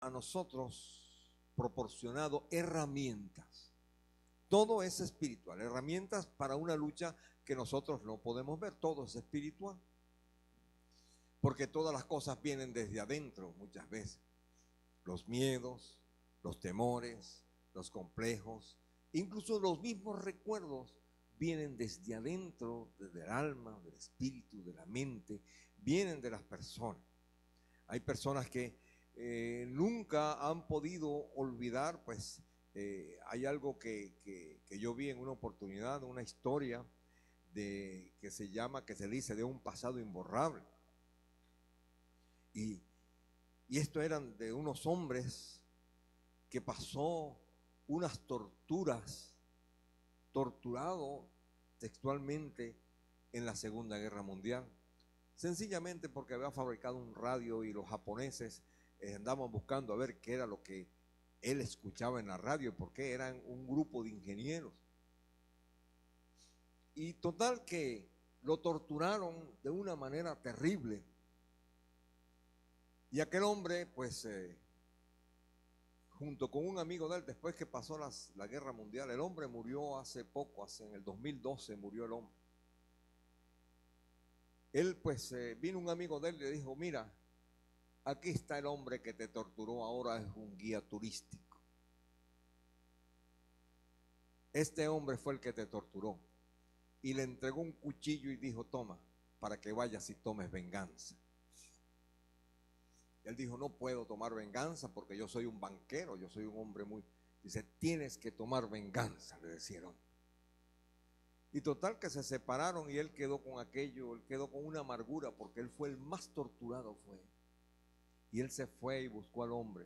a nosotros proporcionado herramientas. Todo es espiritual, herramientas para una lucha que nosotros no podemos ver, todo es espiritual. Porque todas las cosas vienen desde adentro muchas veces. Los miedos, los temores, los complejos, incluso los mismos recuerdos vienen desde adentro, desde el alma, del espíritu, de la mente, vienen de las personas. Hay personas que nunca han podido olvidar, pues hay algo que yo vi en una oportunidad, una historia que se dice de un pasado imborrable. Y esto eran de unos hombres que pasó unas torturado textualmente en la Segunda Guerra Mundial, sencillamente porque había fabricado un radio y los japoneses andaban buscando a ver qué era lo que él escuchaba en la radio, porque eran un grupo de ingenieros. Y total que lo torturaron de una manera terrible. Y aquel hombre, pues, junto con un amigo de él, después que pasó la guerra mundial, el hombre murió hace poco, en el 2012 murió el hombre. Él, pues, vino un amigo de él y le dijo: mira, aquí está el hombre que te torturó, ahora es un guía turístico. Este hombre fue el que te torturó. Y le entregó un cuchillo y dijo: toma, para que vayas y tomes venganza. Él dijo: no puedo tomar venganza porque yo soy un banquero, yo soy un hombre muy... Dice: tienes que tomar venganza, le decían. Y total que se separaron y él quedó con aquello, él quedó con una amargura porque él fue el más torturado, fue. Y él se fue y buscó al hombre.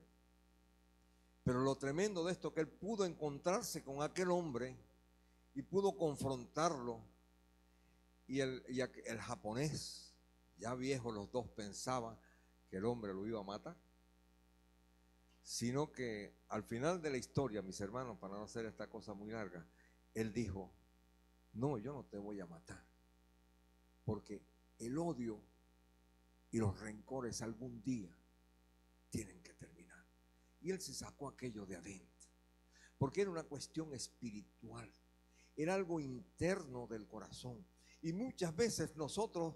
Pero lo tremendo de esto es que él pudo encontrarse con aquel hombre y pudo confrontarlo. Y el japonés, ya viejo los dos, pensaban que el hombre lo iba a matar. Sino que al final de la historia, mis hermanos, para no hacer esta cosa muy larga, él dijo: no, yo no te voy a matar, porque el odio y los rencores algún día tienen que terminar. Y él se sacó aquello de adentro, porque era una cuestión espiritual, era algo interno del corazón. Y muchas veces nosotros,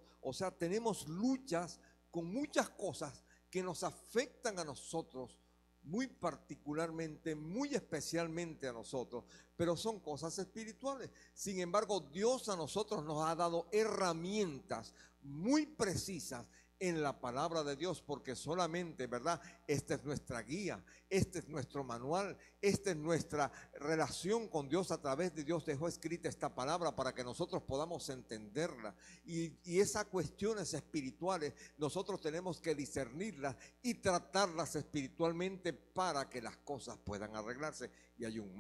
tenemos luchas con muchas cosas que nos afectan a nosotros, muy particularmente, muy especialmente a nosotros, pero son cosas espirituales. Sin embargo, Dios a nosotros nos ha dado herramientas muy precisas en la palabra de Dios, porque solamente, ¿verdad? Esta es nuestra guía, este es nuestro manual, esta es nuestra relación con Dios. A través de Dios dejó escrita esta palabra para que nosotros podamos entenderla, y esas cuestiones espirituales nosotros tenemos que discernirlas y tratarlas espiritualmente para que las cosas puedan arreglarse. Y hay un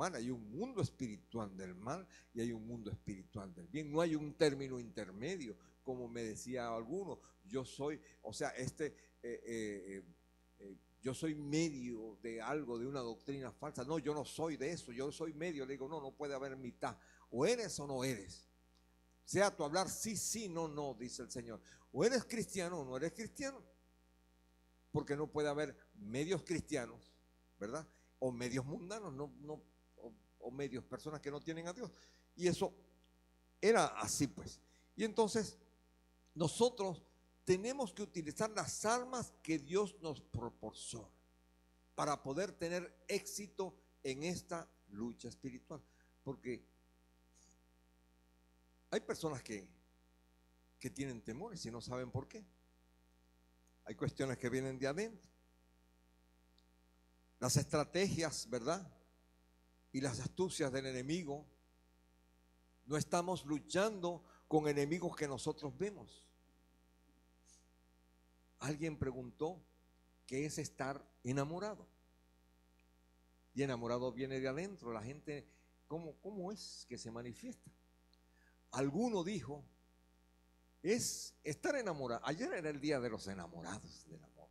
mundo espiritual del mal y hay un mundo espiritual del bien. No hay un término intermedio, como me decía alguno. Yo soy, yo soy medio de algo, de una doctrina falsa. No, yo no soy de eso, yo soy medio. Le digo: no puede haber mitad, o eres o no eres. Sea tu hablar sí, sí, no, no, dice el Señor. O eres cristiano o no eres cristiano, porque no puede haber medios cristianos, ¿verdad? O medios mundanos, o medios personas que no tienen a Dios. Y eso era así, pues. Y entonces nosotros tenemos que utilizar las armas que Dios nos proporciona para poder tener éxito en esta lucha espiritual. Porque hay personas que tienen temores y no saben por qué. Hay cuestiones que vienen de adentro. Las estrategias, ¿verdad? Y las astucias del enemigo. No estamos luchando con enemigos que nosotros vemos. Alguien preguntó: ¿qué es estar enamorado? Y enamorado viene de adentro. La gente, ¿cómo es que se manifiesta? Alguno dijo: es estar enamorado. Ayer era el día de los enamorados, del amor.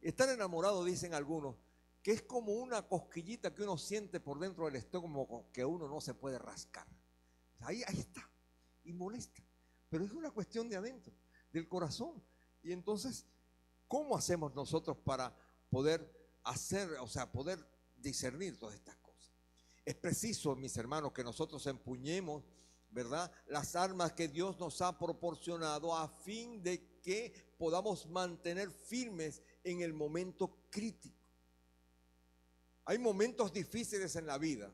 Estar enamorado, dicen algunos, que es como una cosquillita que uno siente por dentro del estómago que uno no se puede rascar. Ahí está, y molesta. Pero es una cuestión de adentro, del corazón. Y entonces, ¿cómo hacemos nosotros para poder hacer, o sea, poder discernir todas estas cosas. Es preciso, mis hermanos, que nosotros empuñemos, ¿verdad?, las armas que Dios nos ha proporcionado a fin de que podamos mantener firmes en el momento crítico. Hay momentos difíciles en la vida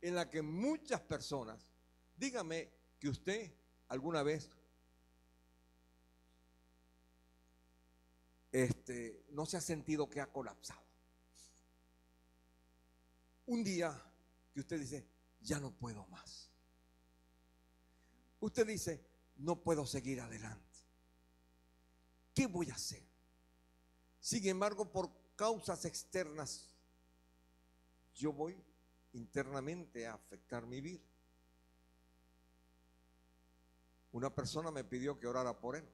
en la que muchas personas, dígame que usted alguna vez no se ha sentido que ha colapsado. Un día que usted dice, ya no puedo más. Usted dice, no puedo seguir adelante. ¿Qué voy a hacer? Sin embargo, por causas externas, yo voy internamente a afectar mi vida. Una persona me pidió que orara por él.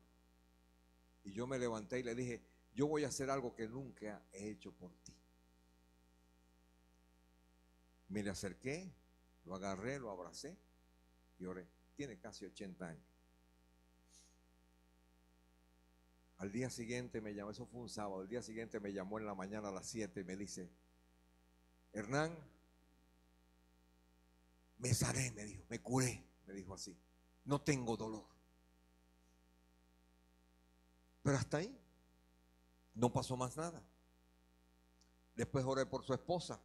Y yo me levanté y le dije, yo voy a hacer algo que nunca he hecho por ti. Me le acerqué, lo agarré, lo abracé y oré. Tiene casi 80 años. Al día siguiente me llamó, eso fue un sábado, al día siguiente me llamó en la mañana a las 7 y me dice, Hernán, me sané, me dijo, me curé, me dijo así, no tengo dolor. Pero hasta ahí, no pasó más nada. Después oré por su esposa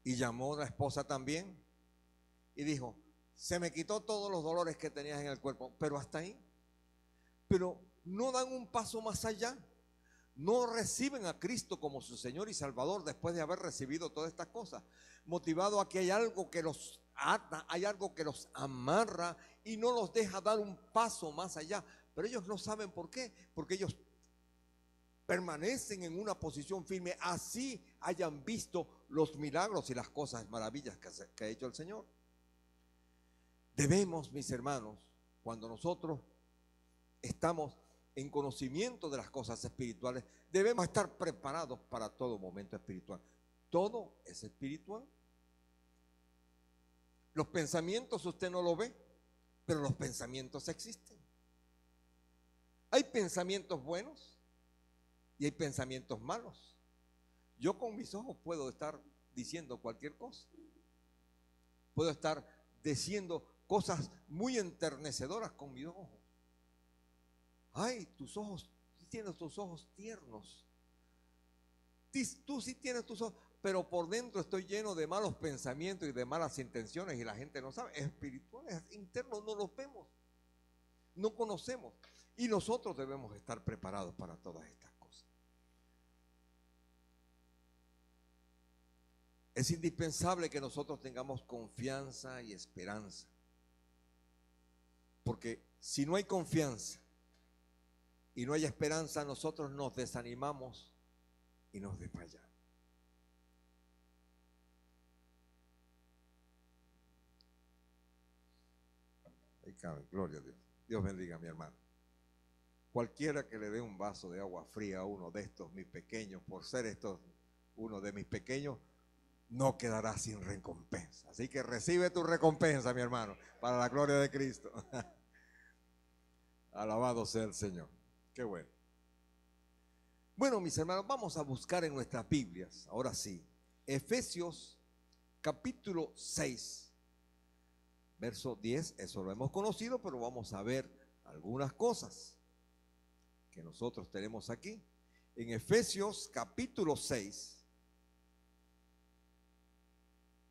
y llamó a la esposa también y dijo, se me quitó todos los dolores que tenías en el cuerpo, pero hasta ahí. Pero no dan un paso más allá. No reciben a Cristo como su Señor y Salvador después de haber recibido todas estas cosas, motivado a que hay algo que los ata, hay algo que los amarra y no los deja dar un paso más allá. Pero ellos no saben por qué, porque ellos permanecen en una posición firme, así hayan visto los milagros y las cosas maravillas que ha hecho el Señor. Debemos, mis hermanos, cuando nosotros estamos en conocimiento de las cosas espirituales, debemos estar preparados para todo momento espiritual. Todo es espiritual. Los pensamientos usted no lo ve, pero los pensamientos existen. Hay pensamientos buenos y hay pensamientos malos. Yo con mis ojos puedo estar diciendo cualquier cosa. Puedo estar diciendo cosas muy enternecedoras con mis ojos. Ay, tus ojos, tienes tus ojos tiernos. Tú sí tienes tus ojos, pero por dentro estoy lleno de malos pensamientos y de malas intenciones y la gente no sabe. Es espiritual, es interno, no los vemos, no conocemos. Y nosotros debemos estar preparados para todas estas cosas. Es indispensable que nosotros tengamos confianza y esperanza. Porque si no hay confianza y no hay esperanza, nosotros nos desanimamos y nos desmayamos. Ahí cabe, gloria a Dios. Dios bendiga a mi hermano. Cualquiera que le dé un vaso de agua fría a uno de estos, mis pequeños, por ser estos uno de mis pequeños, no quedará sin recompensa. Así que recibe tu recompensa, mi hermano, para la gloria de Cristo. Alabado sea el Señor. Qué bueno. Bueno, mis hermanos, vamos a buscar en nuestras Biblias, ahora sí, Efesios capítulo 6, verso 10, eso lo hemos conocido, pero vamos a ver algunas cosas que nosotros tenemos aquí. En Efesios capítulo 6,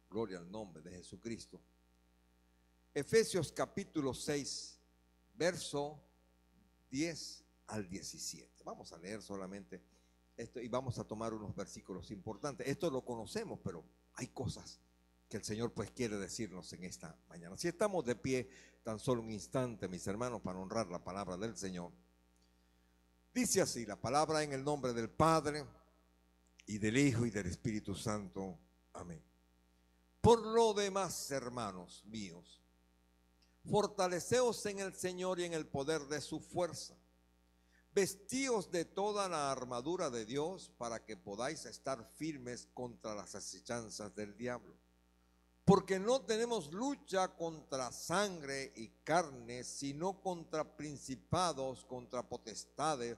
gloria al nombre de Jesucristo. Efesios capítulo 6, verso 10 al 17. Vamos a leer solamente esto y vamos a tomar unos versículos importantes. Esto lo conocemos, pero hay cosas que el Señor pues quiere decirnos en esta mañana. Si estamos de pie tan solo un instante, mis hermanos, para honrar la palabra del Señor. Dice así la palabra en el nombre del Padre y del Hijo y del Espíritu Santo. Amén. Por lo demás, hermanos míos, fortaleceos en el Señor y en el poder de su fuerza. Vestíos de toda la armadura de Dios para que podáis estar firmes contra las acechanzas del diablo. Porque no tenemos lucha contra sangre y carne, sino contra principados, contra potestades,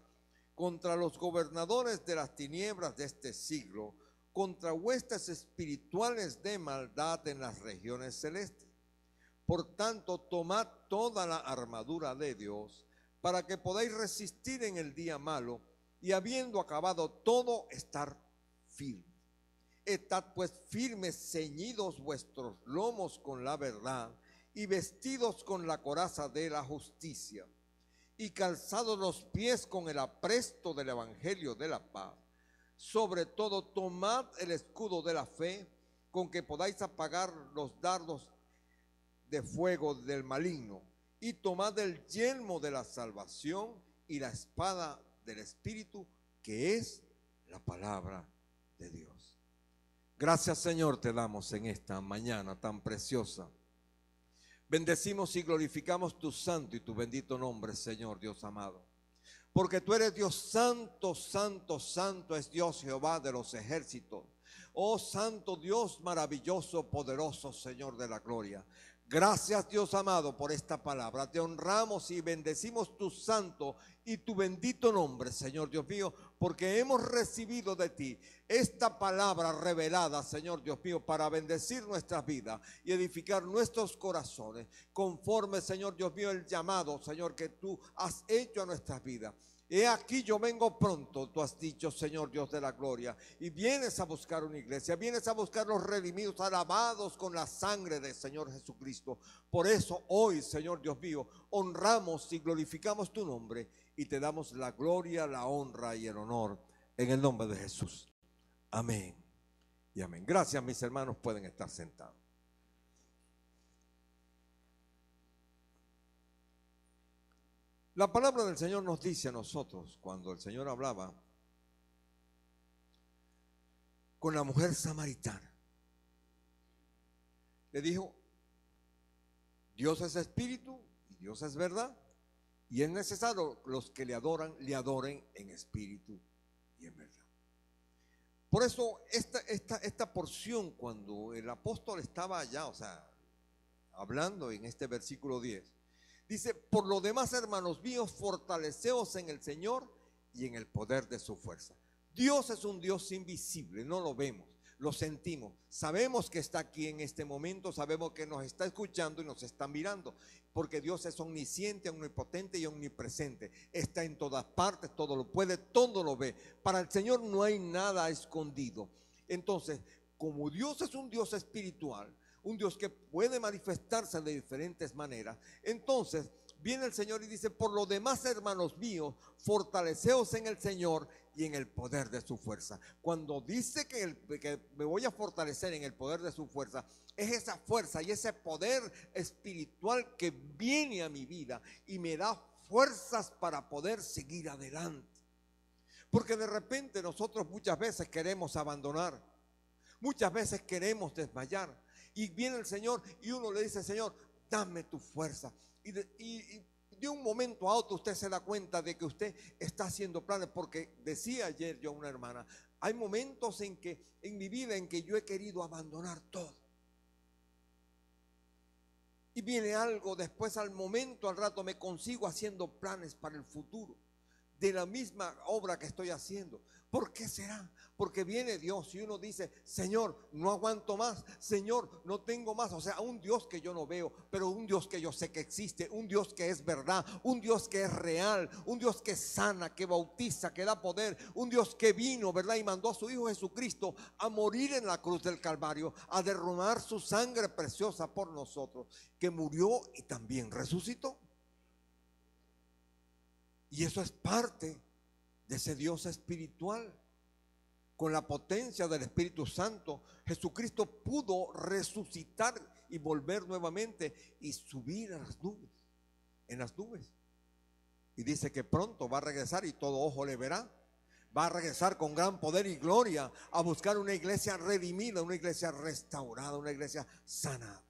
contra los gobernadores de las tinieblas de este siglo, contra huestes espirituales de maldad en las regiones celestes. Por tanto, tomad toda la armadura de Dios, para que podáis resistir en el día malo, y habiendo acabado todo, estar firmes. Estad pues firmes, ceñidos vuestros lomos con la verdad, y vestidos con la coraza de la justicia, y calzados los pies con el apresto del evangelio de la paz. Sobre todo, tomad el escudo de la fe, con que podáis apagar los dardos de fuego del maligno, y tomad el yelmo de la salvación y la espada del Espíritu, que es la palabra de Dios. Gracias, Señor, te damos en esta mañana tan preciosa. Bendecimos y glorificamos tu santo y tu bendito nombre, Señor Dios amado. Porque tú eres Dios santo, santo, santo es Dios Jehová de los ejércitos. Oh santo Dios maravilloso, poderoso, Señor de la gloria. Gracias, Dios amado, por esta palabra. Te honramos y bendecimos tu santo y tu bendito nombre, Señor Dios mío, porque hemos recibido de ti esta palabra revelada, Señor Dios mío, para bendecir nuestras vidas y edificar nuestros corazones, conforme, Señor Dios mío, el llamado, Señor, que tú has hecho a nuestras vidas. He aquí yo vengo pronto, tú has dicho, Señor Dios de la gloria, y vienes a buscar una iglesia, vienes a buscar los redimidos, lavados con la sangre del Señor Jesucristo. Por eso hoy, Señor Dios mío, honramos y glorificamos tu nombre y te damos la gloria, la honra y el honor en el nombre de Jesús. Amén y amén. Gracias, mis hermanos, pueden estar sentados. La palabra del Señor nos dice a nosotros, cuando el Señor hablaba con la mujer samaritana, le dijo: Dios es espíritu y Dios es verdad, y es necesario los que le adoran, le adoren en espíritu y en verdad. Por eso esta porción, cuando el apóstol estaba allá, o sea, hablando en este versículo 10, dice: por lo demás, hermanos míos, fortaleceos en el Señor y en el poder de su fuerza. Dios es un Dios invisible, no lo vemos, lo sentimos, sabemos que está aquí en este momento, sabemos que nos está escuchando y nos está mirando, porque Dios es omnisciente, omnipotente y omnipresente, está en todas partes, todo lo puede, todo lo ve. Para el Señor no hay nada escondido. Entonces, como Dios es un Dios espiritual, un Dios que puede manifestarse de diferentes maneras, entonces viene el Señor y dice: por lo demás, hermanos míos, fortaleceos en el Señor y en el poder de su fuerza. Cuando dice que me voy a fortalecer en el poder de su fuerza, es esa fuerza y ese poder espiritual que viene a mi vida y me da fuerzas para poder seguir adelante. Porque de repente nosotros muchas veces queremos abandonar, muchas veces queremos desmayar, y viene el Señor y uno le dice: Señor, dame tu fuerza. Y de un momento a otro usted se da cuenta de que usted está haciendo planes, porque decía ayer yo a una hermana: hay momentos en mi vida en que yo he querido abandonar todo. Y viene algo después, al momento, al rato me consigo haciendo planes para el futuro de la misma obra que estoy haciendo. ¿Por qué será? Porque viene Dios y uno dice: Señor, no aguanto más, Señor, no tengo más. O sea, un Dios que yo no veo, pero un Dios que yo sé que existe, un Dios que es verdad, un Dios que es real, un Dios que sana, que bautiza, que da poder, un Dios que vino, ¿verdad? Y mandó a su Hijo Jesucristo a morir en la cruz del Calvario, a derramar su sangre preciosa por nosotros, que murió y también resucitó. Y eso es parte de ese Dios espiritual. Con la potencia del Espíritu Santo, Jesucristo pudo resucitar y volver nuevamente y subir a las nubes, en las nubes. Y dice que pronto va a regresar y todo ojo le verá. Va a regresar con gran poder y gloria a buscar una iglesia redimida, una iglesia restaurada, una iglesia sanada.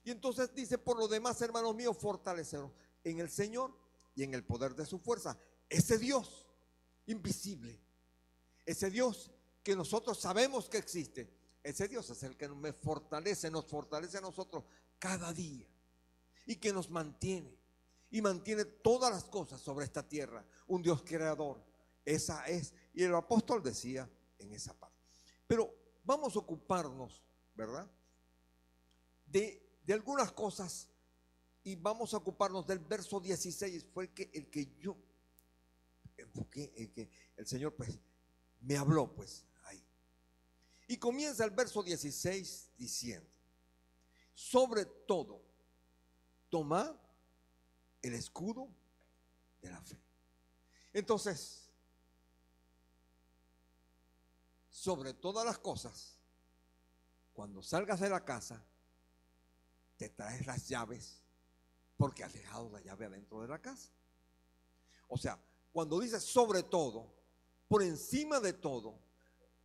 Y entonces dice: por lo demás, hermanos míos, fortaleceros en el Señor y en el poder de su fuerza. Ese Dios invisible, ese Dios que nosotros sabemos que existe, ese Dios es el que nos fortalece a nosotros cada día, y que nos mantiene y mantiene todas las cosas sobre esta tierra. Un Dios creador, Esa es, y el apóstol decía en esa parte. Pero vamos a ocuparnos, ¿verdad? De algunas cosas, y vamos a ocuparnos del verso 16, fue el que yo enfoqué, el que el Señor pues me habló pues ahí. Y comienza el verso 16 diciendo: sobre todo, toma el escudo de la fe. Entonces, sobre todas las cosas, cuando salgas de la casa, te traes las llaves, porque has dejado la llave adentro de la casa. O sea, cuando dices sobre todo, por encima de todo,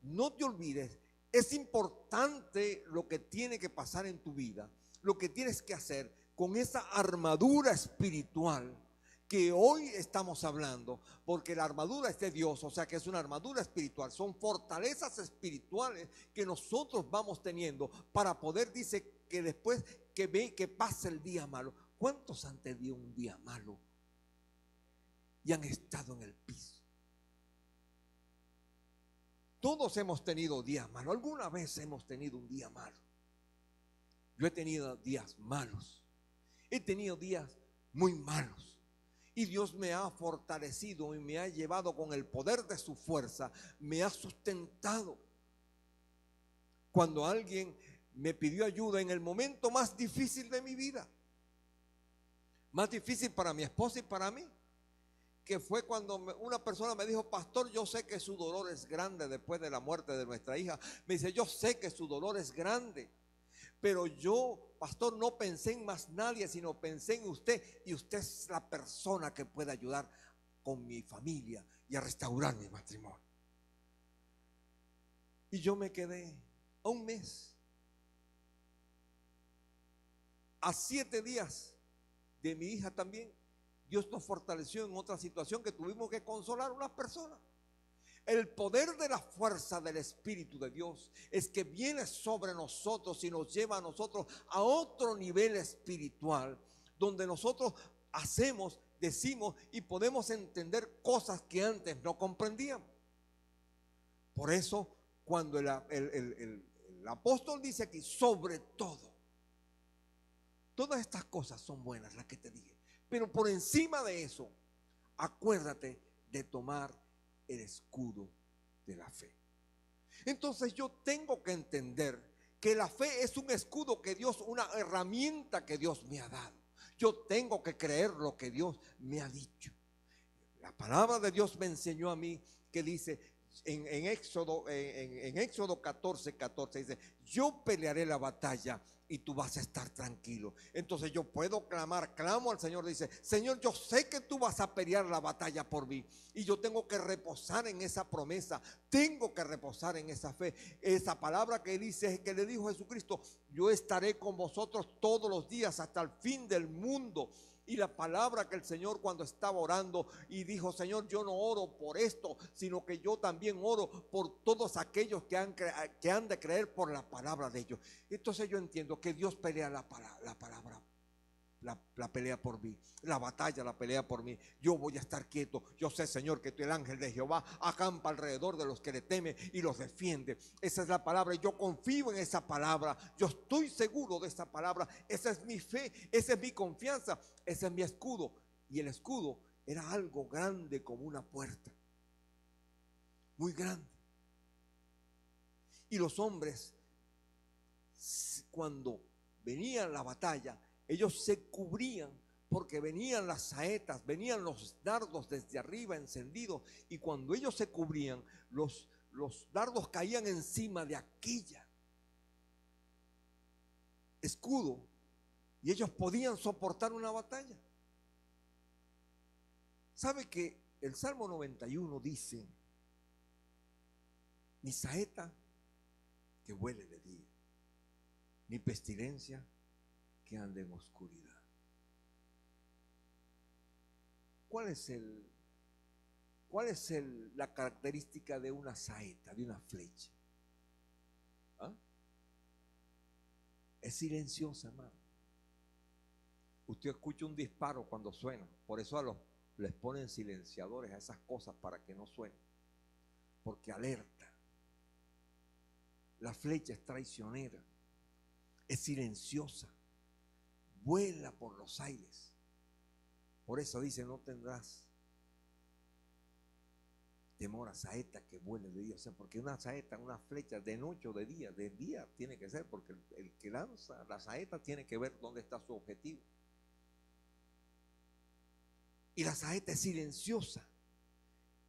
no te olvides, es importante lo que tiene que pasar en tu vida, lo que tienes que hacer con esa armadura espiritual que hoy estamos hablando, porque la armadura es de Dios, o sea que es una armadura espiritual, son fortalezas espirituales que nosotros vamos teniendo para poder, dice, que después que pase el día malo. ¿Cuántos han tenido un día malo y han estado en el piso? Todos hemos tenido días malos, alguna vez hemos tenido un día malo. Yo he tenido días malos, he tenido días muy malos. Y Dios me ha fortalecido y me ha llevado con el poder de su fuerza, me ha sustentado. Cuando alguien me pidió ayuda en el momento más difícil de mi vida, más difícil para mi esposa y para mí, que fue cuando una persona me dijo: pastor, yo sé que su dolor es grande después de la muerte de nuestra hija. Me dice: yo sé que su dolor es grande, pero yo, pastor, no pensé en más nadie, sino pensé en usted, y usted es la persona que puede ayudar con mi familia y a restaurar mi matrimonio. Y yo me quedé a un mes, a 7 días de mi hija también. Dios nos fortaleció en otra situación que tuvimos que consolar a unas personas. El poder de la fuerza del Espíritu de Dios es que viene sobre nosotros y nos lleva a nosotros a otro nivel espiritual, donde nosotros hacemos, decimos y podemos entender cosas que antes no comprendíamos. Por eso, cuando el apóstol dice aquí, sobre todo, todas estas cosas son buenas, las que te dije, pero por encima de eso, acuérdate de tomar el escudo de la fe. Entonces yo tengo que entender que la fe es un escudo que Dios, una herramienta que Dios me ha dado. Yo tengo que creer lo que Dios me ha dicho. La palabra de Dios me enseñó a mí que dice en Éxodo 14, dice: yo pelearé la batalla y tú vas a estar tranquilo. Entonces yo puedo clamo al Señor, dice: Señor, yo sé que tú vas a pelear la batalla por mí, y yo tengo que reposar en esa promesa, tengo que reposar en esa fe. Esa palabra que dice, que le dijo Jesucristo: yo estaré con vosotros todos los días hasta el fin del mundo. Y la palabra que el Señor, cuando estaba orando y dijo: Señor, yo no oro por esto, sino que yo también oro por todos aquellos que han de creer por la palabra de ellos. Entonces yo entiendo que Dios pelea la palabra, la pelea por mí, la batalla la pelea por mí. Yo voy a estar quieto. Yo sé, Señor, que tú, el ángel de Jehová, acampa alrededor de los que le temen y los defiende. Esa es la palabra, y yo confío en esa palabra. Yo estoy seguro de esa palabra. Esa es mi fe, esa es mi confianza, ese es mi escudo. Y el escudo era algo grande como una puerta, muy grande. Y los hombres, cuando venía la batalla, ellos se cubrían, porque venían las saetas, venían los dardos desde arriba encendidos, y cuando ellos se cubrían, los dardos caían encima de aquella escudo, y ellos podían soportar una batalla. ¿Sabe que el Salmo 91 dice: ni saeta que vuele de día, ni pestilencia que ande en oscuridad? ¿Cuál es la característica de una saeta, de una flecha? ¿Ah? Es silenciosa, hermano. Usted escucha un disparo cuando suena. Por eso les ponen silenciadores a esas cosas para que no suenen, porque alerta. La flecha es traicionera, es silenciosa, vuela por los aires. Por eso dice, no tendrás temor a saeta que vuele de día. O sea, porque una saeta, una flecha de noche o de día tiene que ser, porque el que lanza la saeta tiene que ver dónde está su objetivo. Y la saeta es silenciosa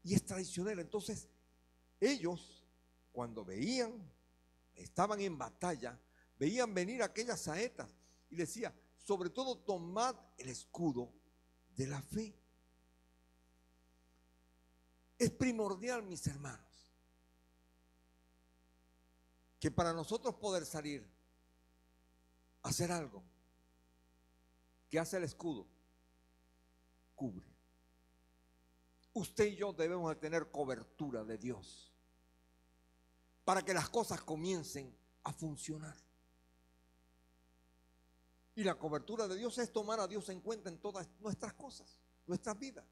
y es traicionera. Entonces, ellos, cuando estaban en batalla, veían venir aquellas saetas y decía, sobre todo tomad el escudo de la fe. Es primordial, mis hermanos, que para nosotros poder salir a hacer algo, ¿qué hace el escudo? Cubre. Usted y yo debemos de tener cobertura de Dios para que las cosas comiencen a funcionar. Y la cobertura de Dios es tomar a Dios en cuenta en todas nuestras cosas, nuestras vidas.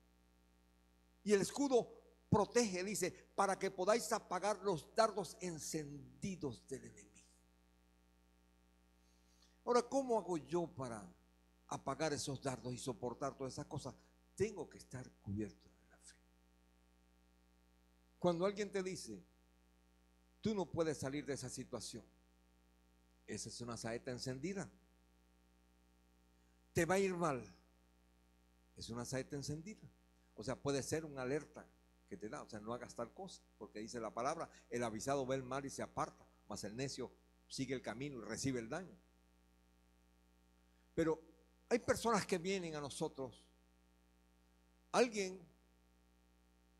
Y el escudo protege, dice, para que podáis apagar los dardos encendidos del enemigo. Ahora, ¿cómo hago yo para apagar esos dardos y soportar todas esas cosas? Tengo que estar cubierto de la fe. Cuando alguien te dice, tú no puedes salir de esa situación, esa es una saeta encendida. Te va a ir mal, es una saeta encendida. O sea, puede ser una alerta que te da, o sea, no hagas tal cosa, porque dice la palabra, el avisado ve el mal y se aparta, mas el necio sigue el camino y recibe el daño. Pero hay personas que vienen a nosotros. Alguien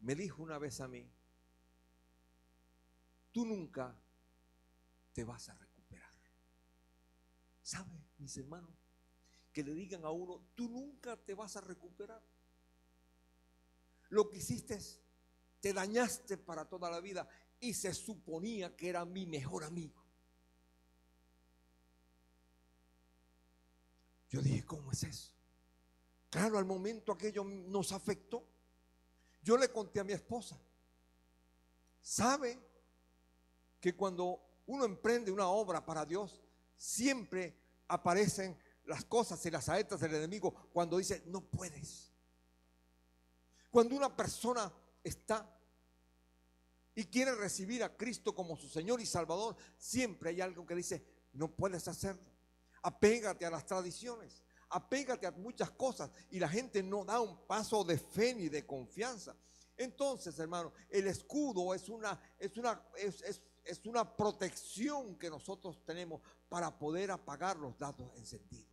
me dijo una vez a mí, tú nunca te vas a recuperar. ¿Sabe, mis hermanos? Que le digan a uno, tú nunca te vas a recuperar. Lo que hiciste es, te dañaste para toda la vida y se suponía que era mi mejor amigo. Yo dije, ¿cómo es eso? Claro, al momento aquello nos afectó. Yo le conté a mi esposa, ¿sabe que cuando uno emprende una obra para Dios, siempre aparecen las cosas y las saetas del enemigo cuando dice, no puedes? Cuando una persona está y quiere recibir a Cristo como su Señor y Salvador, siempre hay algo que dice, no puedes hacerlo. Apégate a las tradiciones, apégate a muchas cosas, y la gente no da un paso de fe ni de confianza. Entonces, hermano, el escudo es una protección que nosotros tenemos para poder apagar los dardos encendidos.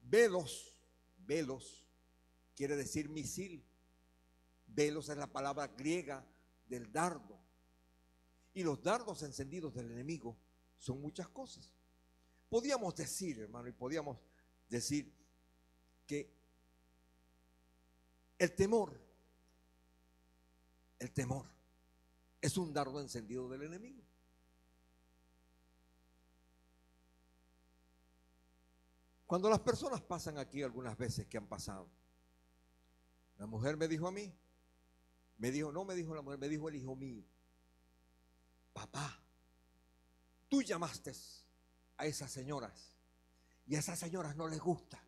Velos quiere decir misil. Velos es la palabra griega del dardo. Y los dardos encendidos del enemigo son muchas cosas. Podíamos decir, hermano, que el temor es un dardo encendido del enemigo. Cuando las personas pasan aquí, algunas veces que han pasado, la mujer me dijo a mí, no me dijo la mujer, me dijo el hijo mío, papá, tú llamaste a esas señoras y a esas señoras no les gusta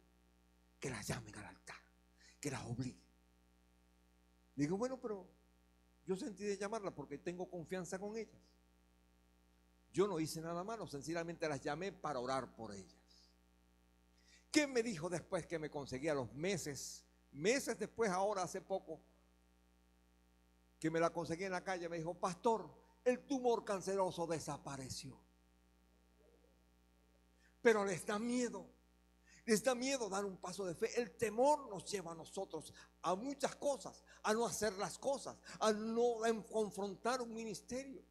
que las llamen al altar, que las obliguen. Digo, bueno, pero yo sentí de llamarlas porque tengo confianza con ellas. Yo no hice nada malo, sencillamente las llamé para orar por ellas. ¿Qué me dijo después que me conseguía los meses después, ahora hace poco, que me la conseguí en la calle? Me dijo, pastor, el tumor canceroso desapareció. Pero les da miedo dar un paso de fe. El temor nos lleva a nosotros a muchas cosas, a no hacer las cosas, a no confrontar un ministerio.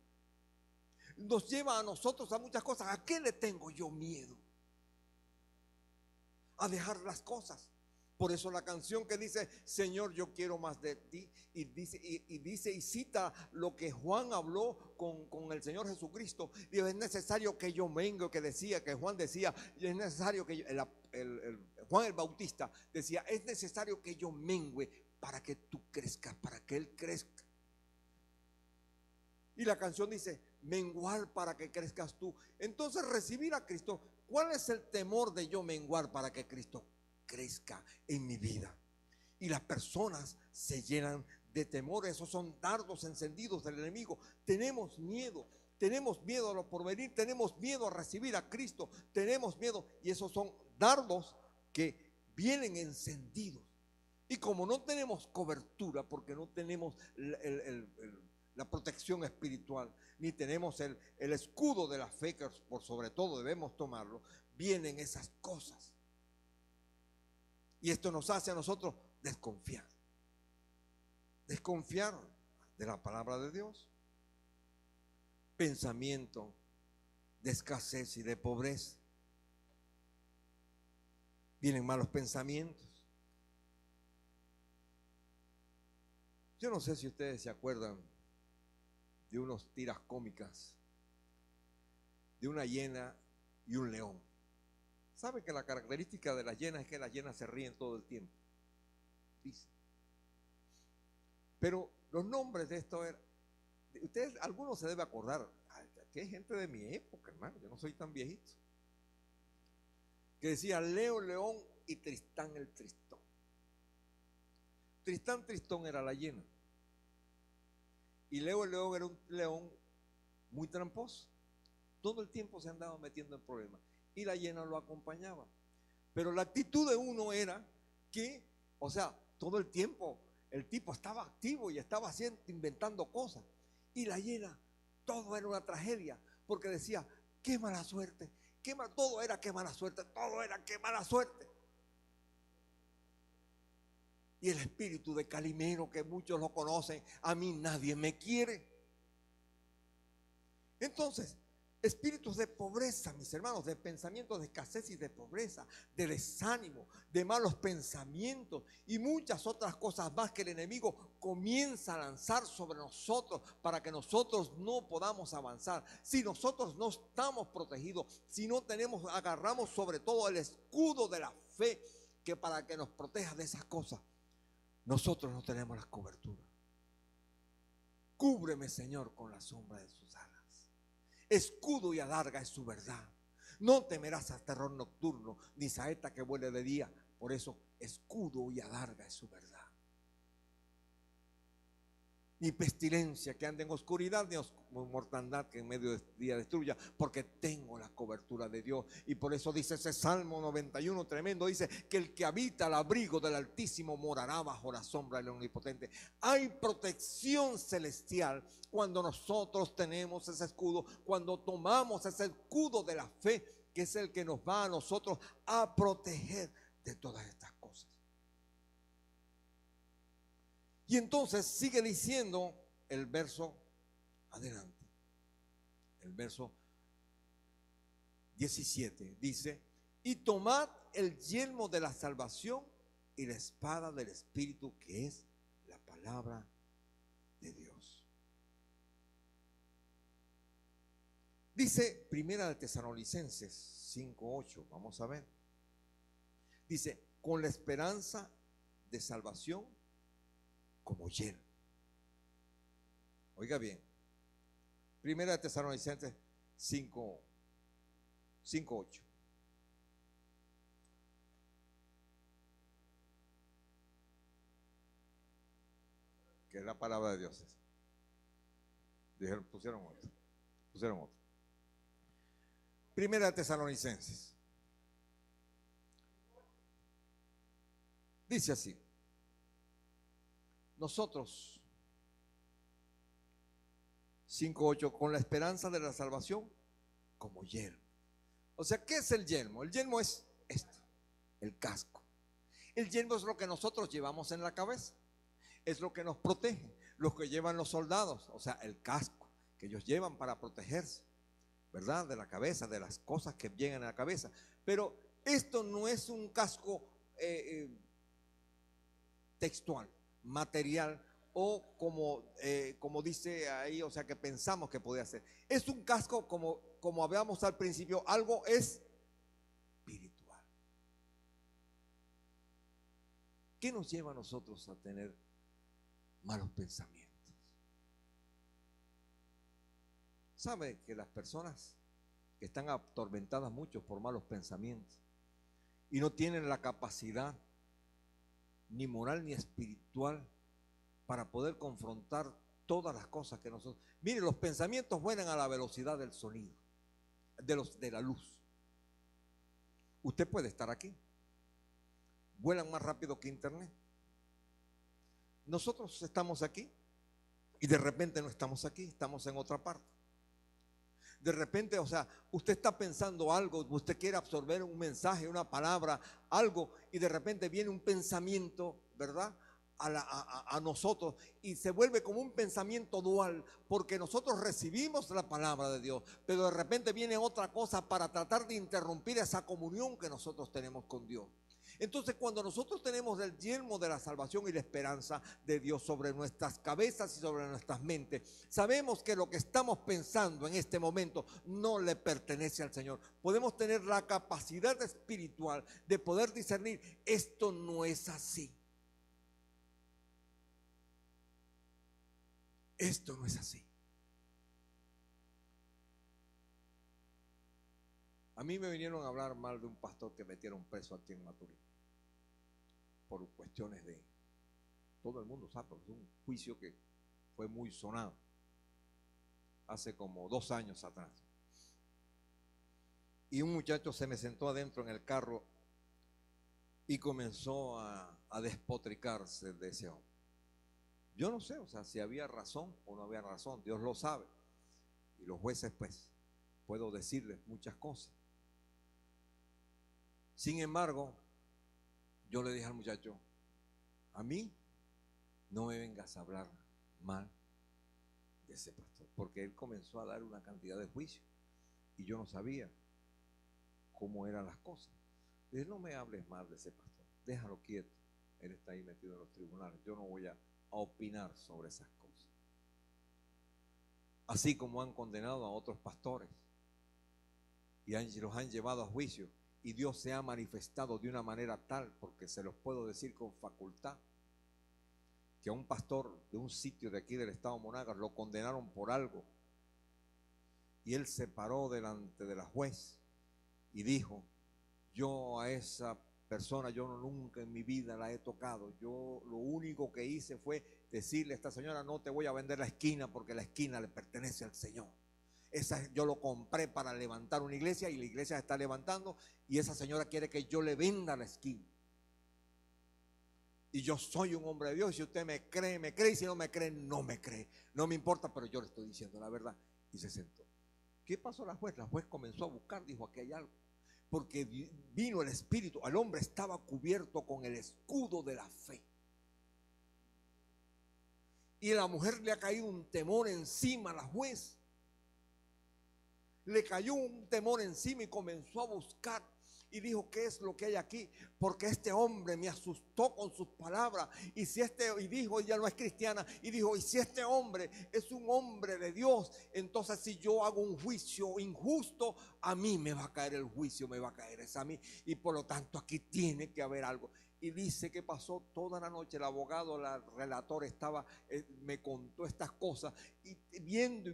Nos lleva a nosotros a muchas cosas. ¿A qué le tengo yo miedo? A dejar las cosas. Por eso la canción que dice, Señor, yo quiero más de ti, y dice y cita lo que Juan habló con el Señor Jesucristo. Dijo, es necesario que yo venga, que Juan decía, y es necesario que Juan el Bautista decía, es necesario que yo mengüe para que tú crezcas, para que Él crezca. Y la canción dice, menguar para que crezcas tú. Entonces recibir a Cristo, ¿cuál es el temor de yo menguar para que Cristo crezca en mi vida? Y las personas se llenan de temor. Esos son dardos encendidos del enemigo. Tenemos miedo a lo porvenir, tenemos miedo a recibir a Cristo, tenemos miedo, y esos son dardos que vienen encendidos. Y como no tenemos cobertura, porque no tenemos la protección espiritual, ni tenemos el escudo de la fe, que por sobre todo debemos tomarlo, vienen esas cosas. Y esto nos hace a nosotros desconfiar de la palabra de Dios. Pensamiento de escasez y de pobreza. Vienen malos pensamientos. Yo no sé si ustedes se acuerdan de unos tiras cómicas de una hiena y un león. ¿Sabe que la característica de las hienas es que las hienas se ríen todo el tiempo? Dice. Pero los nombres de esto eran, ustedes, algunos se deben acordar, que hay gente de mi época, hermano, yo no soy tan viejito, que decía Leo, león y Tristán el tristón. Tristán tristón era la hiena. Y Leo el león era un león muy tramposo. Todo el tiempo se andaba metiendo en problemas. Y la hiena lo acompañaba. Pero la actitud de uno era que, o sea, todo el tiempo el tipo estaba activo y estaba inventando cosas. Y la hiena, todo era una tragedia. Porque decía, qué mala suerte. Todo era qué mala suerte. Todo era qué mala suerte. Y el espíritu de Calimero, que muchos lo conocen, a mí nadie me quiere. Entonces, espíritus de pobreza, mis hermanos, de pensamientos de escasez y de pobreza, de desánimo, de malos pensamientos y muchas otras cosas más que el enemigo comienza a lanzar sobre nosotros para que nosotros no podamos avanzar. Si nosotros no estamos protegidos, si no agarramos sobre todo el escudo de la fe, que para que nos proteja de esas cosas, nosotros no tenemos la cobertura. Cúbreme, Señor, con la sombra de sus alas. Escudo y adarga es su verdad. No temerás a terror nocturno, ni saeta que vuele de día. Por eso, escudo y adarga es su verdad. Ni pestilencia que ande en oscuridad, ni mortandad que en medio del día destruya, porque tengo la cobertura de Dios. Y por eso dice ese Salmo 91 tremendo, dice que el que habita al abrigo del Altísimo morará bajo la sombra del Omnipotente. Hay protección celestial cuando nosotros tenemos ese escudo, cuando tomamos ese escudo de la fe, que es el que nos va a nosotros a proteger de todas estas cosas. Y entonces sigue diciendo el verso adelante. El verso 17 dice, y tomad el yelmo de la salvación y la espada del Espíritu, que es la palabra de Dios. Dice Primera de Tesalonicenses 5:8, vamos a ver. Dice, con la esperanza de salvación como yelmo. Oiga bien, Primera de Tesalonicenses 5:8. Que es la palabra de Dios. Dijeron, pusieron otro. Primera de Tesalonicenses. Dice así. Nosotros, 5:8, con la esperanza de la salvación como yelmo. O sea, ¿qué es el yelmo? El yelmo es esto, el casco. El yelmo es lo que nosotros llevamos en la cabeza. Es lo que nos protege, lo que llevan los soldados, o sea, el casco que ellos llevan para protegerse, ¿verdad? De la cabeza, de las cosas que llegan a la cabeza. Pero esto no es un casco textual, material, o como dice ahí, o sea, que pensamos que podía ser. Es un casco, como hablábamos al principio, algo espiritual. ¿Qué nos lleva a nosotros a tener malos pensamientos? ¿Sabe que las personas que están atormentadas mucho por malos pensamientos y no tienen la capacidad ni moral ni espiritual para poder confrontar todas las cosas que nosotros... Mire, los pensamientos vuelan a la velocidad del sonido, de la luz. Usted puede estar aquí, vuelan más rápido que internet. Nosotros estamos aquí y de repente no estamos aquí, estamos en otra parte. De repente, o sea, usted está pensando algo, usted quiere absorber un mensaje, una palabra, algo, y de repente viene un pensamiento, ¿verdad?, a nosotros, y se vuelve como un pensamiento dual, porque nosotros recibimos la palabra de Dios, pero de repente viene otra cosa para tratar de interrumpir esa comunión que nosotros tenemos con Dios. Entonces, cuando nosotros tenemos el yelmo de la salvación y la esperanza de Dios sobre nuestras cabezas y sobre nuestras mentes, sabemos que lo que estamos pensando en este momento no le pertenece al Señor. Podemos tener la capacidad espiritual de poder discernir: esto no es así. Esto no es así. A mí me vinieron a hablar mal de un pastor que metieron preso aquí en Maturín por cuestiones de... Todo el mundo sabe, es un juicio que fue muy sonado hace como 2 años atrás. Y un muchacho se me sentó adentro en el carro y comenzó a despotricarse de ese hombre. Yo no sé, o sea, si había razón o no había razón, Dios lo sabe. Y los jueces, pues, puedo decirles muchas cosas. Sin embargo, yo le dije al muchacho: a mí no me vengas a hablar mal de ese pastor, porque él comenzó a dar una cantidad de juicios y yo no sabía cómo eran las cosas. Le dije: no me hables mal de ese pastor, déjalo quieto, él está ahí metido en los tribunales, yo no voy a opinar sobre esas cosas. Así como han condenado a otros pastores y los han llevado a juicio, y Dios se ha manifestado de una manera tal, porque se los puedo decir con facultad, que a un pastor de un sitio de aquí del estado Monagas lo condenaron por algo, y él se paró delante de la juez y dijo: yo a esa persona yo nunca en mi vida la he tocado, yo lo único que hice fue decirle a esta señora: no te voy a vender la esquina porque la esquina le pertenece al Señor. Yo lo compré para levantar una iglesia y la iglesia se está levantando, y esa señora quiere que yo le venda la esquina. Y yo soy un hombre de Dios, y si usted me cree, y si no me cree, no me cree. No me importa, pero yo le estoy diciendo la verdad. Y se sentó. ¿Qué pasó la juez? La juez comenzó a buscar, dijo: aquí hay algo. Porque vino el Espíritu, al hombre estaba cubierto con el escudo de la fe. Y a la mujer le ha caído un temor encima a la juez. Le cayó un temor encima y comenzó a buscar. Y dijo: ¿qué es lo que hay aquí? Porque este hombre me asustó con sus palabras. Y dijo, ella no es cristiana, y dijo: y si este hombre es un hombre de Dios, entonces si yo hago un juicio injusto, a mí me va a caer el juicio, me va a caer es a mí. Y por lo tanto aquí tiene que haber algo. Y dice que pasó toda la noche, el abogado, el relator me contó estas cosas, y viendo,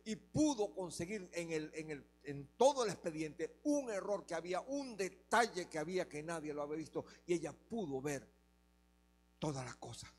y pudo conseguir en todo el expediente un error que había, un detalle que había que nadie lo había visto, y ella pudo ver todas las cosas,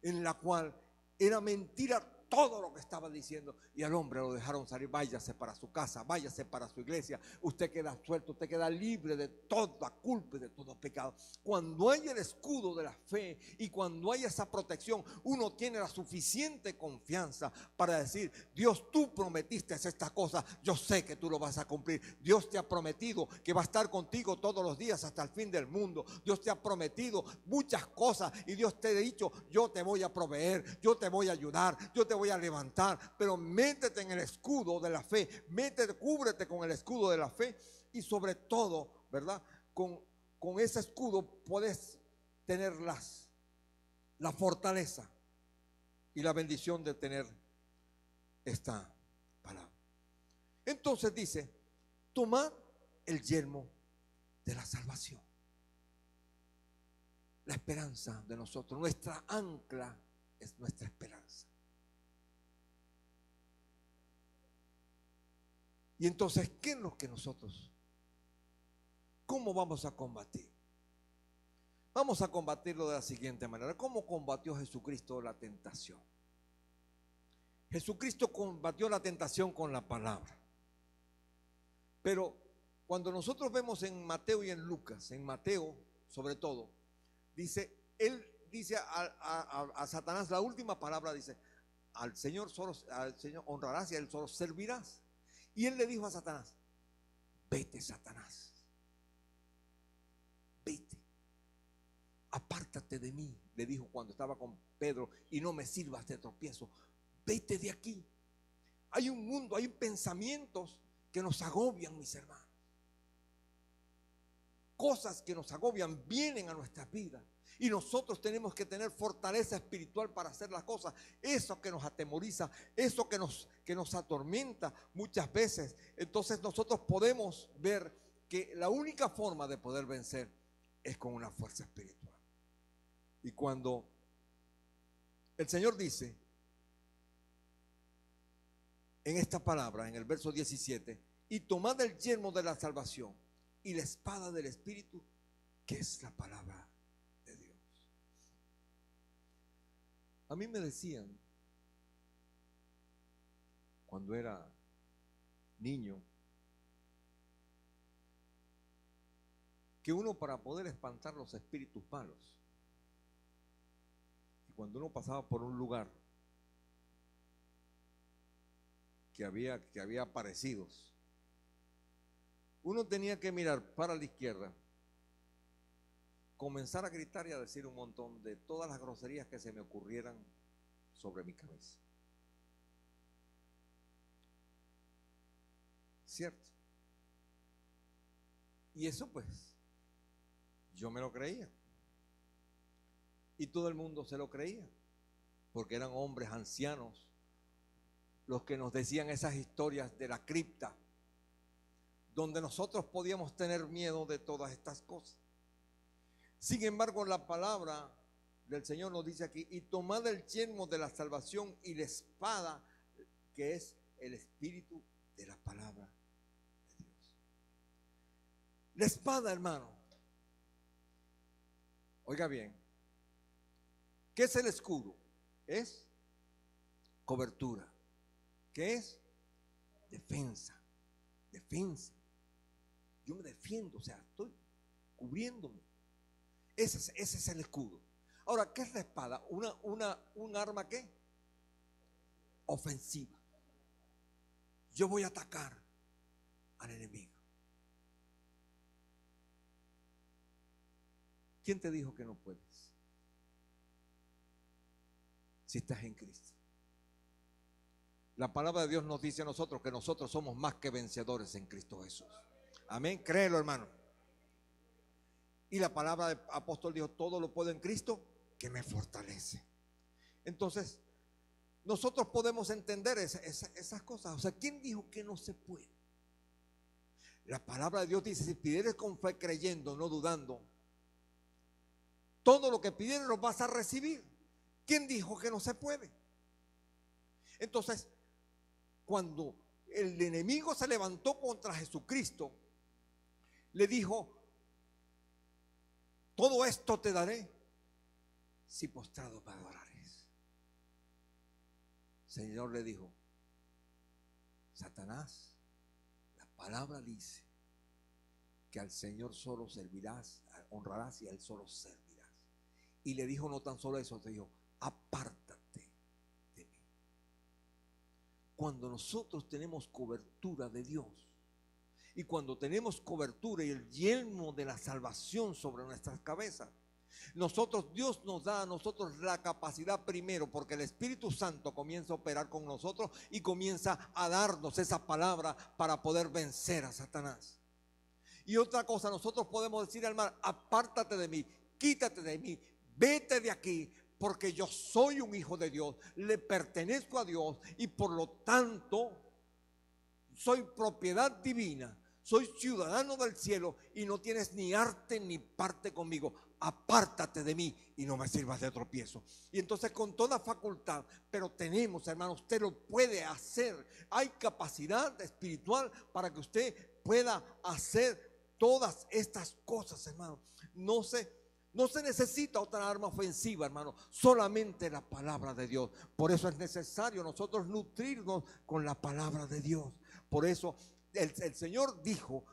en la cual era mentira todo lo que estaba diciendo, y al hombre lo dejaron salir. Váyase para su casa, váyase para su iglesia, usted queda suelto, usted queda libre de toda culpa y de todo pecado. Cuando hay el escudo de la fe y cuando hay esa protección, uno tiene la suficiente confianza para decir: Dios, tú prometiste estas cosas, yo sé que tú lo vas a cumplir. Dios te ha prometido que va a estar contigo todos los días hasta el fin del mundo. Dios te ha prometido muchas cosas, y Dios te ha dicho: yo te voy a proveer, yo te voy a ayudar, yo te voy a levantar. Pero métete en el escudo de la fe, cúbrete con el escudo de la fe, y sobre todo, ¿verdad?, con ese escudo puedes tener la fortaleza y la bendición de tener esta palabra. Entonces dice: tomad el yelmo de la salvación. la esperanza de nosotros. Nuestra ancla es nuestra esperanza. Y entonces, ¿qué es lo que nosotros? ¿Cómo vamos a combatir? Vamos a combatirlo de la siguiente manera. ¿Cómo combatió Jesucristo la tentación? Jesucristo combatió la tentación con la palabra. Pero cuando nosotros vemos en Mateo y en Lucas, en Mateo sobre todo, dice, él dice a Satanás, la última palabra dice, al Señor honrarás y a él solo servirás. Y él le dijo a Satanás, vete, Satanás, vete, apártate de mí, le dijo cuando estaba con Pedro, y no me sirvas de tropiezo, vete de aquí. Hay un mundo, hay pensamientos que nos agobian, mis hermanos. Cosas que nos agobian vienen a nuestras vidas y nosotros tenemos que tener fortaleza espiritual para hacer las cosas. Eso que nos atemoriza, eso que nos atormenta muchas veces. Entonces nosotros podemos ver que la única forma de poder vencer es con una fuerza espiritual. Y cuando el Señor dice en esta palabra, en el verso 17, y tomad el yelmo de la salvación y la espada del Espíritu, que es la palabra de Dios. A mí me decían, cuando era niño, que uno para poder espantar los espíritus malos, y cuando uno pasaba por un lugar que había aparecidos, uno tenía que mirar para la izquierda, comenzar a gritar y a decir un montón de todas las groserías que se me ocurrieran sobre mi cabeza. ¿Cierto? Y eso pues, yo me lo creía. Y todo el mundo se lo creía, porque eran hombres ancianos los que nos decían esas historias de la cripta, donde nosotros podíamos tener miedo de todas estas cosas. Sin embargo, la palabra del Señor nos dice aquí, y tomad el yelmo de la salvación y la espada, que es el espíritu de la palabra de Dios. La espada, hermano, oiga bien, ¿qué es el escudo? Es cobertura. ¿Qué es? Defensa. Defensa. Yo me defiendo, o sea, estoy cubriéndome. Ese es el escudo. Ahora, ¿qué es la espada? Un arma ¿qué? Ofensiva. Yo voy a atacar al enemigo. ¿Quién te dijo que no puedes? Si estás en Cristo. La palabra de Dios nos dice a nosotros que nosotros somos más que vencedores en Cristo Jesús. Amén, créelo, hermano. Y la palabra del apóstol dijo, todo lo puedo en Cristo que me fortalece. Entonces, nosotros podemos entender esas cosas. O sea, ¿quién dijo que no se puede? La palabra de Dios dice, si pidieres con fe creyendo, no dudando, todo lo que pidieres lo vas a recibir. ¿Quién dijo que no se puede? Entonces, cuando el enemigo se levantó contra Jesucristo, le dijo, todo esto te daré si postrado me adorares. El Señor le dijo, Satanás, la palabra dice que al Señor solo servirás, honrarás y a Él solo servirás. Y le dijo no tan solo eso, te dijo, apártate de mí. Cuando nosotros tenemos cobertura de Dios, y cuando tenemos cobertura y el yelmo de la salvación sobre nuestras cabezas, Dios nos da a nosotros la capacidad primero, porque el Espíritu Santo comienza a operar con nosotros y comienza a darnos esa palabra para poder vencer a Satanás. Y otra cosa, nosotros podemos decir al mar, apártate de mí, quítate de mí, vete de aquí, porque yo soy un hijo de Dios, le pertenezco a Dios y por lo tanto soy propiedad divina. Soy ciudadano del cielo y no tienes ni arte ni parte conmigo. apártate de mí y no me sirvas de tropiezo. Y entonces con toda facultad, pero tenemos, hermano, usted lo puede hacer. Hay capacidad espiritual para que usted pueda hacer todas estas cosas, hermano. No se necesita otra arma ofensiva, hermano, solamente la palabra de Dios. Por eso es necesario nosotros nutrirnos con la palabra de Dios. Por eso el Señor dijo,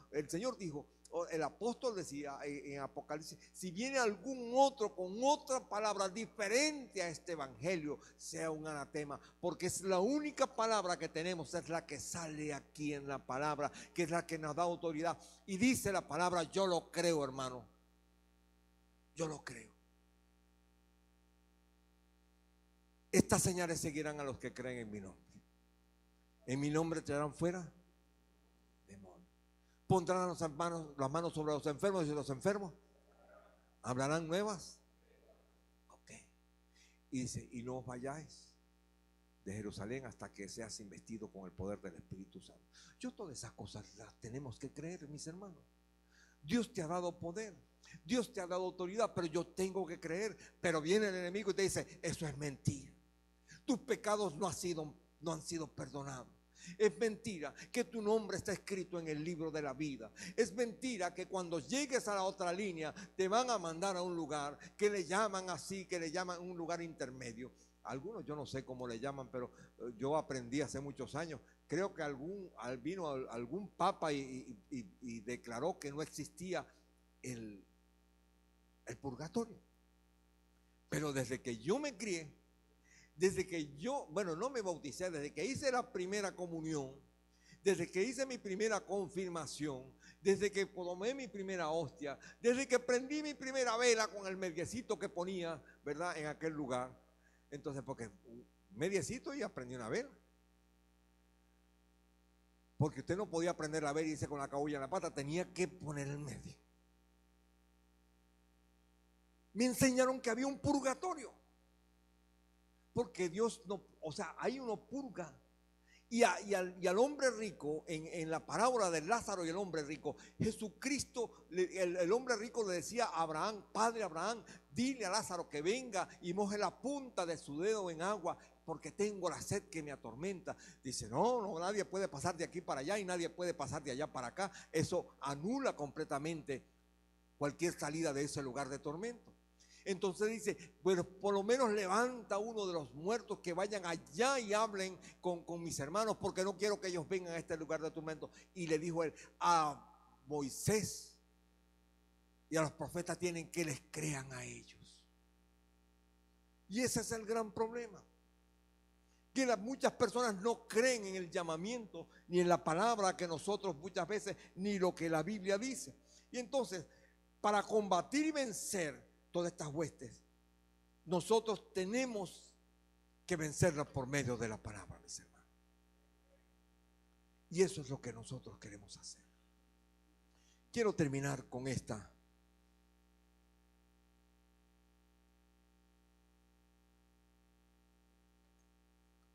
el apóstol decía en Apocalipsis, si viene algún otro con otra palabra diferente a este evangelio, sea un anatema, porque es la única palabra que tenemos, es la que sale aquí en la palabra, que es la que nos da autoridad. Y dice la palabra, yo lo creo, hermano, yo lo creo. Estas señales seguirán a los que creen en mi nombre. En mi nombre echarán fuera demonios. Pondrán las manos sobre los enfermos y los enfermos hablarán nuevas. Ok. Y dice, y no os vayáis de Jerusalén hasta que seas investido con el poder del Espíritu Santo. Yo todas esas cosas las tenemos que creer, mis hermanos. Dios te ha dado poder, Dios te ha dado autoridad, pero yo tengo que creer. Pero viene el enemigo y te dice, eso es mentira. Tus pecados no han sido perdonados. Es mentira que tu nombre está escrito en el libro de la vida. Es mentira que cuando llegues a la otra línea te van a mandar a un lugar que le llaman así, que le llaman un lugar intermedio. Algunos yo no sé cómo le llaman, pero yo aprendí hace muchos años. Creo que vino algún papa y declaró que no existía el purgatorio. Pero desde que yo me crié, desde que no me bauticé, desde que hice la primera comunión, desde que hice mi primera confirmación, desde que tomé mi primera hostia, desde que prendí mi primera vela con el mediecito que ponía, ¿verdad?, en aquel lugar. Entonces, porque mediecito y aprendí una vela. Porque usted no podía prender la vela y irse con la cabulla en la pata, tenía que poner el medio. Me enseñaron que había un purgatorio. Porque Dios no, o sea, hay uno purga. Y al hombre rico, en la parábola de Lázaro y el hombre rico, Jesucristo, el hombre rico le decía a Abraham, padre Abraham, dile a Lázaro que venga y moje la punta de su dedo en agua, porque tengo la sed que me atormenta. Dice, no, nadie puede pasar de aquí para allá y nadie puede pasar de allá para acá. Eso anula completamente cualquier salida de ese lugar de tormento. Entonces dice, bueno, por lo menos levanta uno de los muertos que vayan allá y hablen con mis hermanos, porque no quiero que ellos vengan a este lugar de tormento. Y le dijo él, a Moisés y a los profetas tienen que les crean a ellos. Y ese es el gran problema, que muchas personas no creen en el llamamiento, ni en la palabra que nosotros muchas veces, ni lo que la Biblia dice. Y entonces, para combatir y vencer todas estas huestes, nosotros tenemos que vencerlas por medio de la palabra, mis hermanos. Y eso es lo que nosotros queremos hacer. Quiero terminar con esta.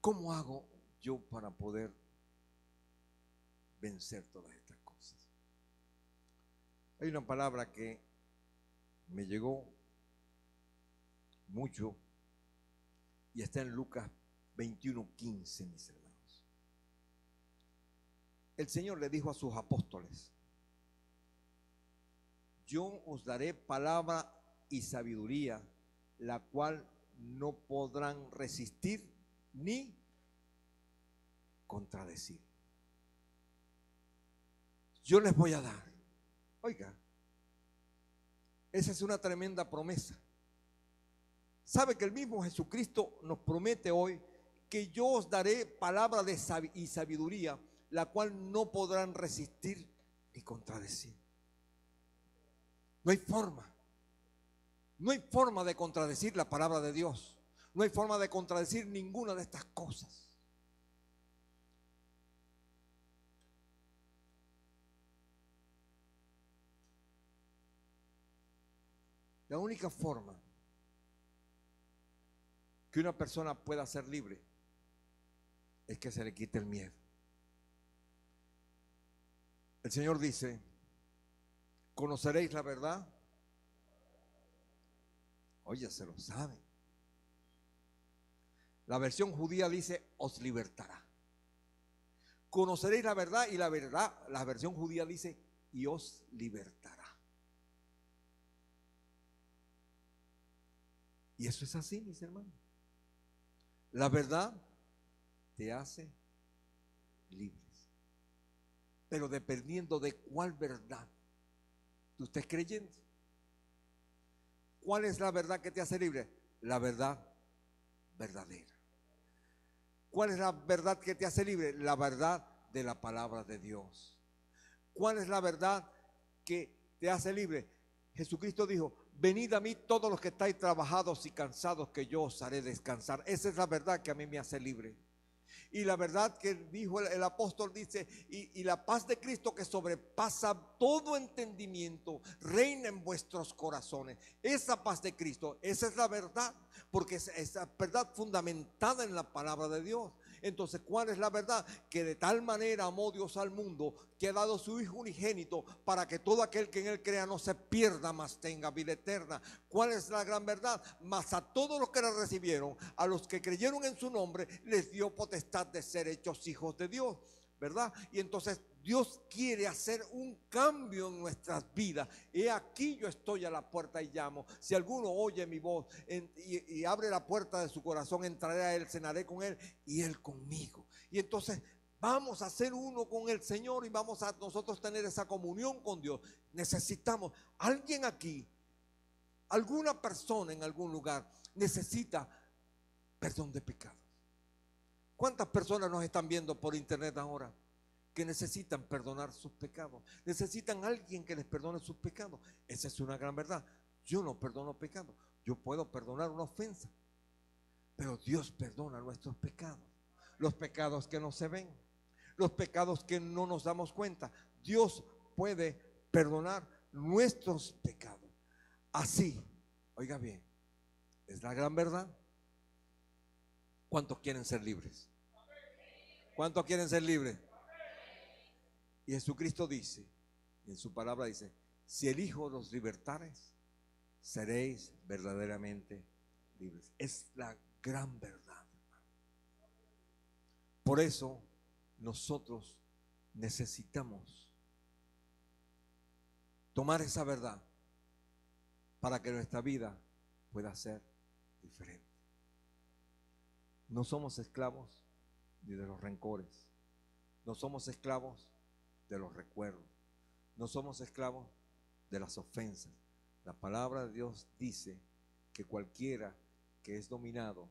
¿Cómo hago yo para poder vencer todas estas cosas? Hay una palabra que me llegó mucho y está en Lucas 21:15, mis hermanos. El Señor le dijo a sus apóstoles, yo os daré palabra y sabiduría, la cual no podrán resistir ni contradecir. Yo les voy a dar. Oiga, esa es una tremenda promesa. Sabe que el mismo Jesucristo nos promete hoy que yo os daré palabra y sabiduría, la cual no podrán resistir ni contradecir. No hay forma de contradecir la palabra de Dios. No hay forma de contradecir ninguna de estas cosas. La única forma que una persona pueda ser libre es que se le quite el miedo. El Señor dice, conoceréis la verdad Oye, se lo saben. La versión judía dice, os libertará. Conoceréis la verdad, y la verdad, la versión judía dice, y os libertará. Y eso es así, mis hermanos. La verdad te hace libres. Pero dependiendo de cuál verdad tú estés creyendo. ¿Cuál es la verdad que te hace libre? La verdad verdadera. ¿Cuál es la verdad que te hace libre? La verdad de la palabra de Dios. ¿Cuál es la verdad que te hace libre? Jesucristo dijo, venid a mí todos los que estáis trabajados y cansados, que yo os haré descansar. Esa es la verdad que a mí me hace libre. Y la verdad que dijo el apóstol dice, y la paz de Cristo que sobrepasa todo entendimiento, reina en vuestros corazones. Esa paz de Cristo, esa es la verdad, porque es esa verdad fundamentada en la palabra de Dios. Entonces, ¿cuál es la verdad? Que de tal manera amó Dios al mundo, que ha dado su Hijo unigénito, para que todo aquel que en él crea no se pierda, mas tenga vida eterna. ¿Cuál es la gran verdad? Mas a todos los que la recibieron, a los que creyeron en su nombre, les dio potestad de ser hechos hijos de Dios, ¿verdad? Y entonces Dios quiere hacer un cambio en nuestras vidas. He aquí yo estoy a la puerta y llamo. Si alguno oye mi voz y abre la puerta de su corazón, entraré a él, cenaré con él y él conmigo. Y entonces vamos a ser uno con el Señor y vamos a nosotros tener esa comunión con Dios. Necesitamos, alguien aquí, alguna persona en algún lugar necesita perdón de pecados. ¿Cuántas personas nos están viendo por internet ahora que necesitan perdonar sus pecados? Necesitan a alguien que les perdone sus pecados. Esa es una gran verdad. Yo no perdono pecados. Yo puedo perdonar una ofensa, pero Dios perdona nuestros pecados. Los pecados que no se ven, los pecados que no nos damos cuenta. Dios puede perdonar nuestros pecados. Así, oiga bien, es la gran verdad. ¿Cuántos quieren ser libres? ¿Cuántos quieren ser libres? Y Jesucristo dice, en su palabra dice, si el Hijo los libertares, seréis verdaderamente libres. Es la gran verdad. Por eso nosotros necesitamos tomar esa verdad para que nuestra vida pueda ser diferente. No somos esclavos ni de los rencores. No somos esclavos de los recuerdos. No somos esclavos de las ofensas. La palabra de Dios dice que cualquiera que es dominado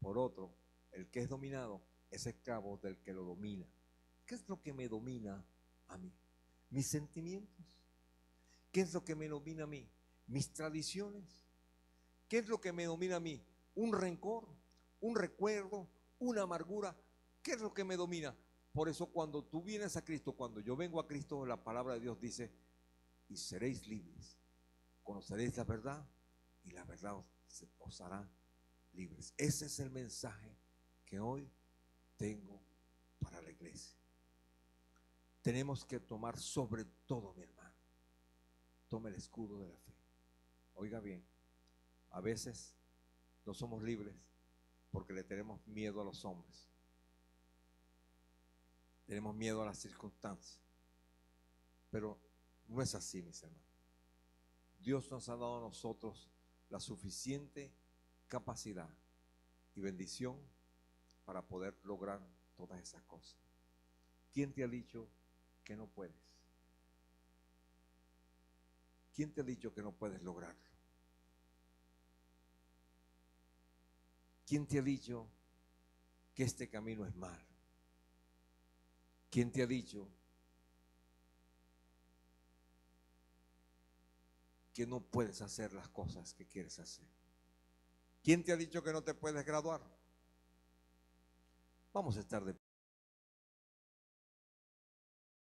por otro, el que es dominado es esclavo del que lo domina. ¿Qué es lo que me domina a mí? Mis sentimientos. ¿Qué es lo que me domina a mí? Mis tradiciones. ¿Qué es lo que me domina a mí? Un rencor, un recuerdo, una amargura. ¿Qué es lo que me domina? Por eso cuando tú vienes a Cristo, cuando yo vengo a Cristo, la palabra de Dios dice, y seréis libres, conoceréis la verdad y la verdad os hará libres. Ese es el mensaje que hoy tengo para la iglesia. Tenemos que tomar sobre todo, mi hermano, tome el escudo de la fe. Oiga bien, a veces no somos libres porque le tenemos miedo a los hombres. Tenemos miedo a las circunstancias. Pero no es así, mis hermanos. Dios nos ha dado a nosotros la suficiente capacidad y bendición para poder lograr todas esas cosas. ¿Quién te ha dicho que no puedes? ¿Quién te ha dicho que no puedes lograrlo? ¿Quién te ha dicho que este camino es malo? ¿Quién te ha dicho que no puedes hacer las cosas que quieres hacer? ¿Quién te ha dicho que no te puedes graduar? Vamos a estar de